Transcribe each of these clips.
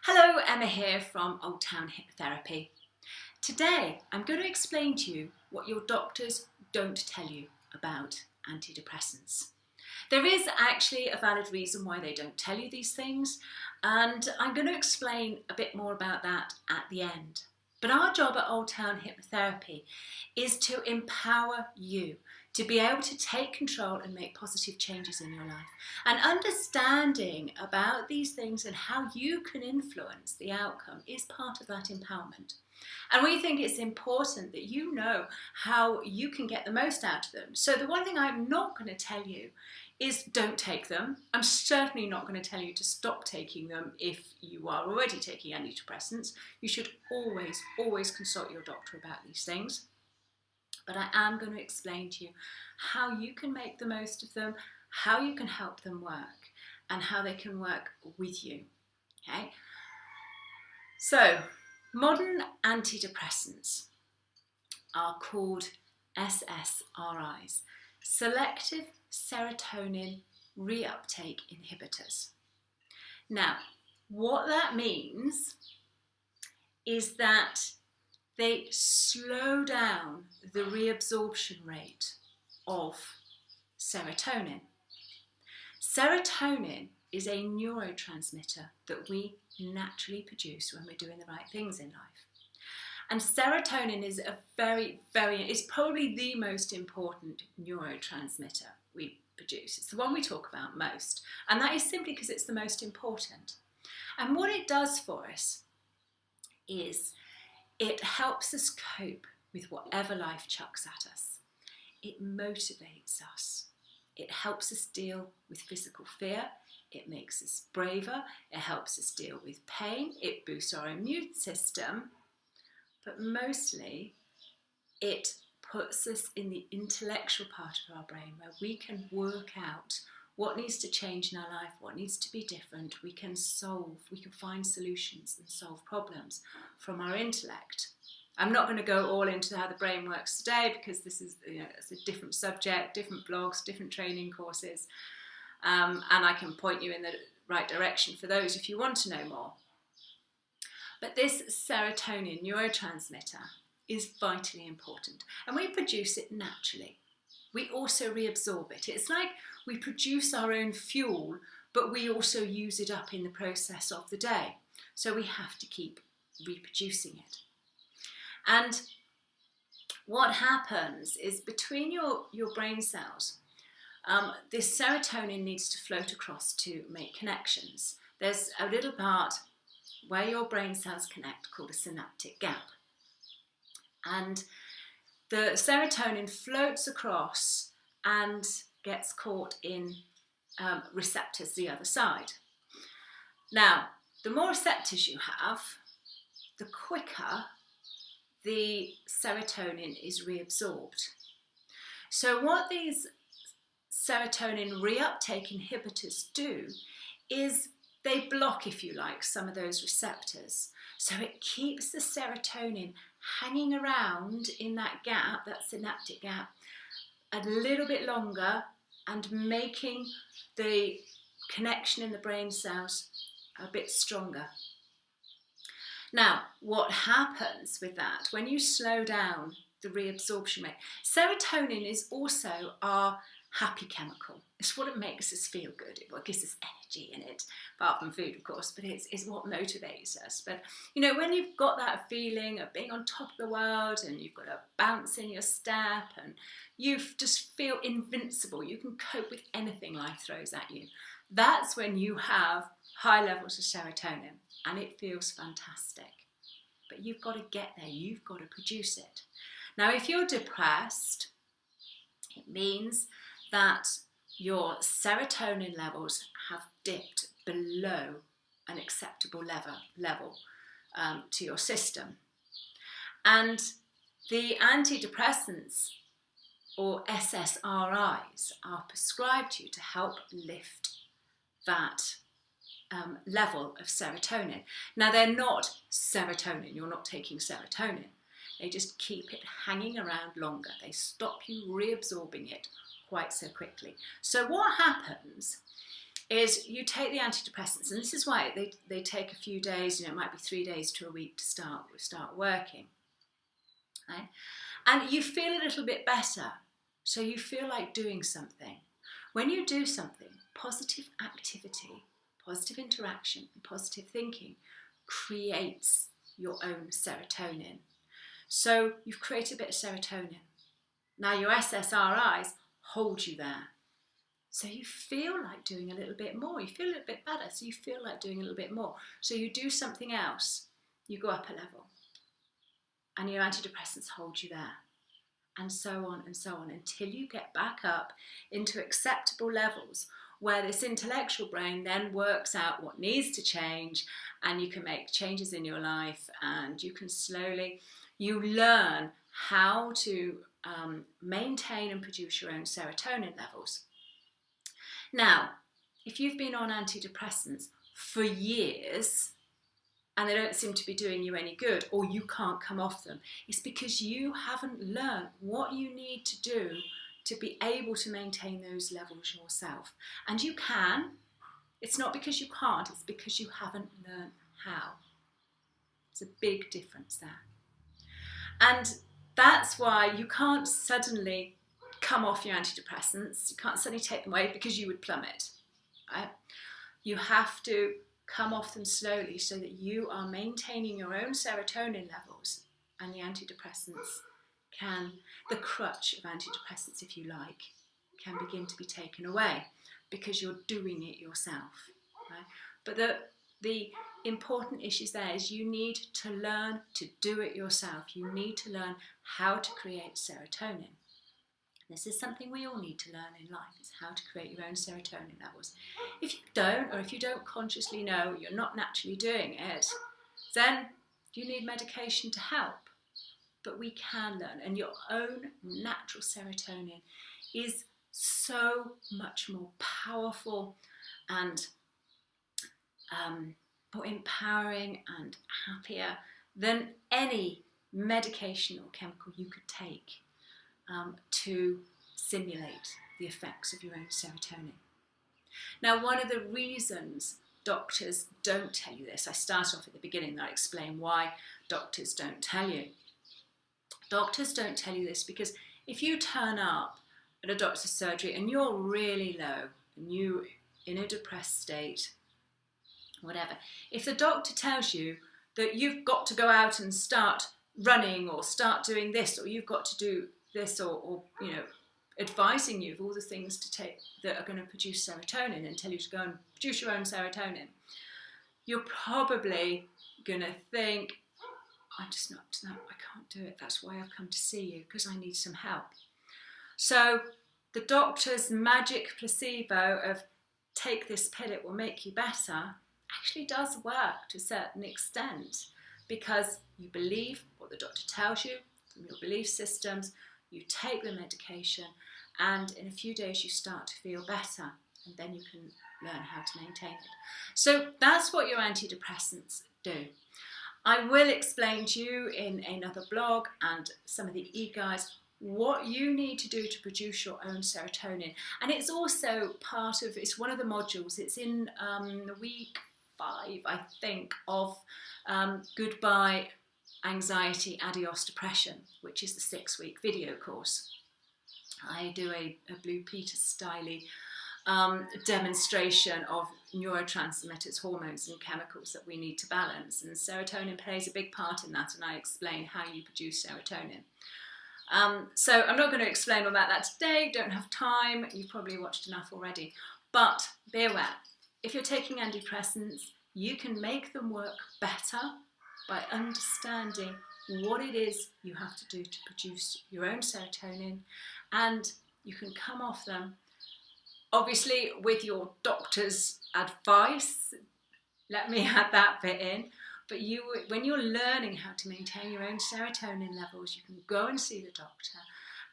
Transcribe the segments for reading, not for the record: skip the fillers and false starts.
Hello, Emma here from Old Town Hypnotherapy. Today I'm going to explain to you what your doctors don't tell you about antidepressants. There is actually a valid reason why they don't tell you these things, and I'm going to explain a bit more about that at the end. But our job at Old Town Hypnotherapy is to empower you to be able to take control and make positive changes in your life. And understanding about these things and how you can influence the outcome is part of that empowerment. And we think it's important that you know how you can get the most out of them. So the one thing I'm not going to tell you is don't take them. I'm certainly not going to tell you to stop taking them if you are already taking antidepressants. You should always consult your doctor about these things. But I am going to explain to you how you can make the most of them, how you can help them work, and how they can work with you. Okay? So, modern antidepressants are called SSRIs, selective serotonin reuptake inhibitors. Now, what that means is that they slow down the reabsorption rate of serotonin. Serotonin is a neurotransmitter that we naturally produce when we're doing the right things in life. And serotonin is it's probably the most important neurotransmitter we produce. It's the one we talk about most. And that is simply because it's the most important. And what it does for us is it helps us cope with whatever life chucks at us. It motivates us. It helps us deal with physical fear. It makes us braver. It helps us deal with pain. It boosts our immune system. But mostly, it puts us in the intellectual part of our brain where we can work out what needs to change in our life, what needs to be different. We can find solutions and solve problems from our intellect. I'm not going to go all into how the brain works today because this is, it's a different subject, different blogs, different training courses, and I can point you in the right direction for those if you want to know more. But this serotonin neurotransmitter is vitally important, and we produce it naturally. We also reabsorb it. It's like we produce our own fuel, but we also use it up in the process of the day. So we have to keep reproducing it. And what happens is between your brain cells, this serotonin needs to float across to make connections. There's a little part where your brain cells connect called a synaptic gap. And the serotonin floats across and gets caught in receptors the other side. Now, the more receptors you have, the quicker the serotonin is reabsorbed. So what these serotonin reuptake inhibitors do is they block, if you like, some of those receptors. So it keeps the serotonin hanging around in that gap, that synaptic gap, a little bit longer and making the connection in the brain cells a bit stronger. Now, what happens with that when you slow down the reabsorption rate? Serotonin is also our happy chemical. It's what makes us feel good. What gives us energy in it, apart from food, of course, but it's what motivates us. But, when you've got that feeling of being on top of the world and you've got a bounce in your step and you just feel invincible, you can cope with anything life throws at you, that's when you have high levels of serotonin and it feels fantastic. But you've got to get there. You've got to produce it. Now, if you're depressed, it means that your serotonin levels have dipped below an acceptable level to your system. And the antidepressants, or SSRIs, are prescribed to you to help lift that level of serotonin. Now, they're not serotonin. You're not taking serotonin. They just keep it hanging around longer. They stop you reabsorbing it quite so quickly. So what happens is you take the antidepressants, and this is why they take a few days, it might be 3 days to a week to start working, right? And you feel a little bit better, so you feel like doing something. When you do something, positive activity, positive interaction, and positive thinking creates your own serotonin. So you've created a bit of serotonin. Now your SSRIs hold you there. So you feel like doing a little bit more. You feel a little bit better, so you feel like doing a little bit more. So you do something else. You go up a level. And your antidepressants hold you there. And so on until you get back up into acceptable levels where this intellectual brain then works out what needs to change, and you can make changes in your life, and you can you learn how to maintain and produce your own serotonin levels. Now, if you've been on antidepressants for years and they don't seem to be doing you any good, or you can't come off them, it's because you haven't learned what you need to do to be able to maintain those levels yourself. And you can. It's not because you can't, it's because you haven't learned how. It's a big difference there. And that's why you can't suddenly come off your antidepressants. You can't suddenly take them away because you would plummet. Right? You have to come off them slowly so that you are maintaining your own serotonin levels, and the antidepressants the crutch of antidepressants, if you like, can begin to be taken away because you're doing it yourself. Right? But the important issues there is you need to learn to do it yourself. You need to learn how to create serotonin. This is something we all need to learn in life, is how to create your own serotonin levels. If you don't, or if you don't consciously know you're not naturally doing it, then you need medication to help. But we can learn, and your own natural serotonin is so much more powerful and more empowering and happier than any medication or chemical you could take to simulate the effects of your own serotonin. Now, one of the reasons doctors don't tell you this, I start off at the beginning and I explain why doctors don't tell you. Doctors don't tell you this because if you turn up at a doctor's surgery and you're really low and you're in a depressed state, whatever, if the doctor tells you that you've got to go out and start running or start doing this, or you've got to do this, or advising you of all the things to take that are going to produce serotonin and tell you to go and produce your own serotonin, you're probably going to think, I'm just not up to that, I can't do it, that's why I've come to see you, because I need some help. So the doctor's magic placebo of take this pill, it will make you better, actually does work to a certain extent, because you believe what the doctor tells you from your belief systems, you take the medication, and in a few days you start to feel better, and then you can learn how to maintain it. So that's what your antidepressants do. I will explain to you in another blog and some of the e-guides what you need to do to produce your own serotonin. And it's also it's one of the modules, it's in week 5, I think, of Goodbye Anxiety, Adios Depression, which is the 6-week video course. I do a Blue Peter style demonstration of neurotransmitters, hormones and chemicals that we need to balance, and serotonin plays a big part in that, and I explain how you produce serotonin. So I'm not going to explain all about that today, don't have time, you've probably watched enough already, but be aware, if you're taking antidepressants, you can make them work better by understanding what it is you have to do to produce your own serotonin, and you can come off them, obviously with your doctor's advice, let me add that bit in, but when you're learning how to maintain your own serotonin levels, you can go and see the doctor,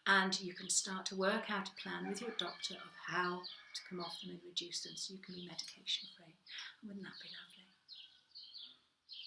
and you can start to work out a plan with your doctor of how to come off them and reduce them so you can be medication free. Wouldn't that be lovely?